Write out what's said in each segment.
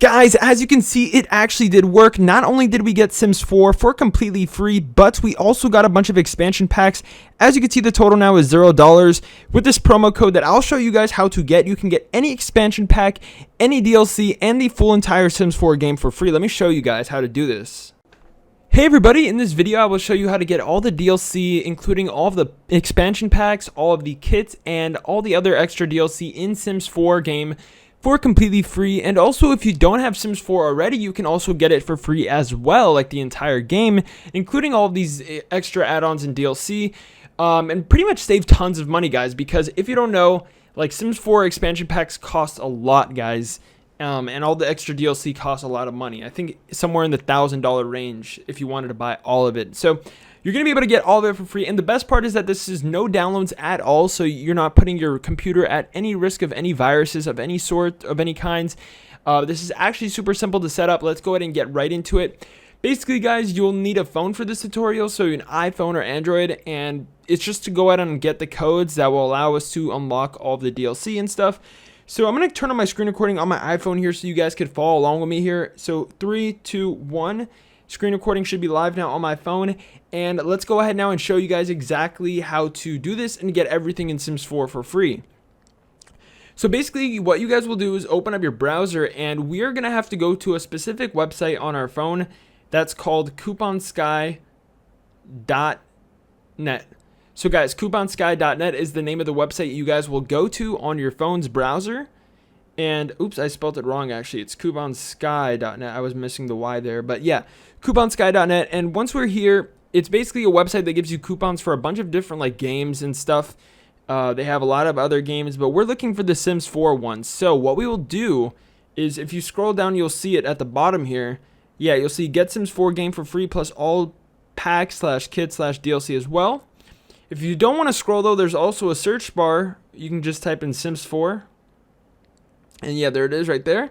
Guys, as you can see, it actually did work. Not only did we get Sims 4 for completely free, but we also got a bunch of expansion packs. As you can see, the total now is $0. With this promo code that I'll show you guys how to get, you can get any expansion pack, any DLC, and the full entire Sims 4 game for free. Let me show you guys how to do this. Hey everybody, in this video I will show you how to get all the DLC, including all of the expansion packs, all of the kits, and all the other extra DLC in Sims 4 game for completely free. And also, if you don't have Sims 4 already, you can also get it for free as well, like the entire game, including all of these extra add-ons and DLC, and pretty much save tons of money, guys, because if you don't know, like, Sims 4 expansion packs cost a lot, guys. And all the extra DLC costs a lot of money. I think somewhere in the $1,000 range if you wanted to buy all of it. So you're going to be able to get all of it for free. And the best part is that this is no downloads at all. So you're not putting your computer at any risk of any viruses of any sort, of any kinds. This is actually super simple to set up. Let's go ahead and get right into it. Basically, guys, you'll need a phone for this tutorial. So an iPhone or Android. And it's just to go ahead and get the codes that will allow us to unlock all of the DLC and stuff. So I'm going to turn on my screen recording on my iPhone here so you guys could follow along with me here. So 3, 2, 1. Screen recording should be live now on my phone. And let's go ahead now and show you guys exactly how to do this and get everything in Sims 4 for free. So basically what you guys will do is open up your browser, and we are going to have to go to a specific website on our phone that's called couponsky.net. So guys, couponsky.net is the name of the website you guys will go to on your phone's browser. And oops, I spelled it wrong actually. It's couponsky.net. I was missing the Y there. But yeah, couponsky.net. And once we're here, it's basically a website that gives you coupons for a bunch of different like games and stuff. They have a lot of other games, but we're looking for the Sims 4 one. So what we will do is, if you scroll down, you'll see it at the bottom here. Yeah, you'll see get Sims 4 game for free plus all packs / kits / DLC as well. If you don't want to scroll though, there's also a search bar. You can just type in Sims 4. And yeah, there it is right there.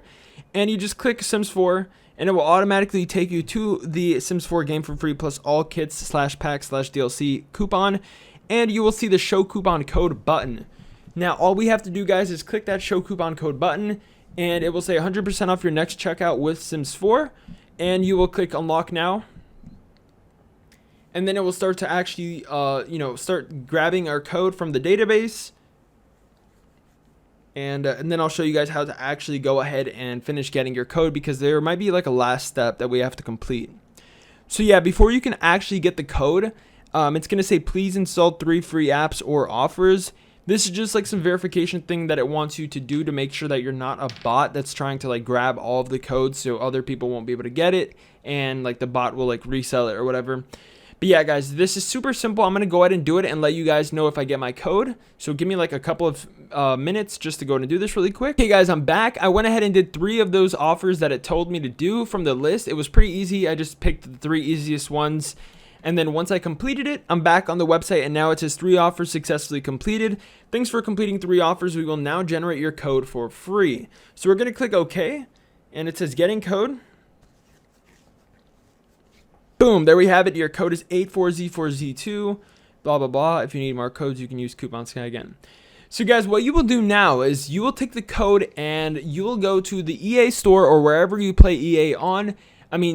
And you just click Sims 4 and it will automatically take you to the Sims 4 game for free plus all kits / packs / DLC coupon. And you will see the show coupon code button. Now all we have to do, guys, is click that show coupon code button, and it will say 100% off your next checkout with Sims 4. And you will click unlock now. And then it will start to actually, start grabbing our code from the database. And then I'll show you guys how to actually go ahead and finish getting your code, because there might be like a last step that we have to complete. So yeah, before you can actually get the code, it's going to say please install 3 free apps or offers. This is just like some verification thing that it wants you to do to make sure that you're not a bot that's trying to like grab all of the codes so other people won't be able to get it, and like the bot will like resell it or whatever. But yeah, guys, this is super simple. I'm going to go ahead and do it and let you guys know if I get my code. So give me like a couple of minutes just to go and do this really quick. Okay, guys, I'm back. I went ahead and did 3 of those offers that it told me to do from the list. It was pretty easy. I just picked the 3 easiest ones. And then once I completed it, I'm back on the website, and now it says 3 offers successfully completed. Thanks for completing 3 offers. We will now generate your code for free. So we're going to click OK, and it says getting code. Boom, there we have it. Your code is 84Z4Z2, blah, blah, blah. If you need more codes, you can use CouponSky again. So guys, what you will do now is you will take the code and you will go to the EA store or wherever you play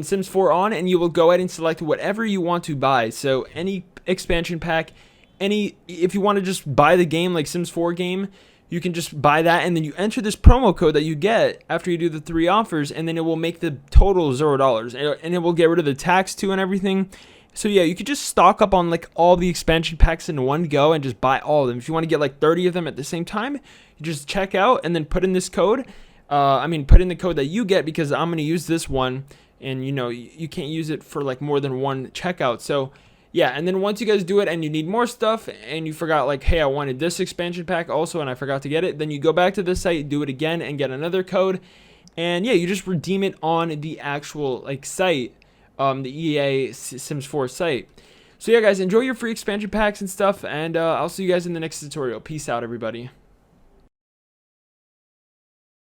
Sims 4 on, and you will go ahead and select whatever you want to buy. So any expansion pack, if you want to just buy the game, like Sims 4 game, you can just buy that, and then you enter this promo code that you get after you do the 3 offers, and then it will make the total $0, and it will get rid of the tax too and everything. So yeah, you could just stock up on like all the expansion packs in one go and just buy all of them. If you want to get like 30 of them at the same time, you just check out and then put in this code. Put in the code that you get, because I'm going to use this one, and you can't use it for like more than one checkout. So yeah, and then once you guys do it and you need more stuff and you forgot like, hey, I wanted this expansion pack also and I forgot to get it, then you go back to this site, do it again, and get another code. And yeah, you just redeem it on the actual like site, the EA Sims 4 site. So yeah, guys, enjoy your free expansion packs and stuff, and I'll see you guys in the next tutorial. Peace out, everybody.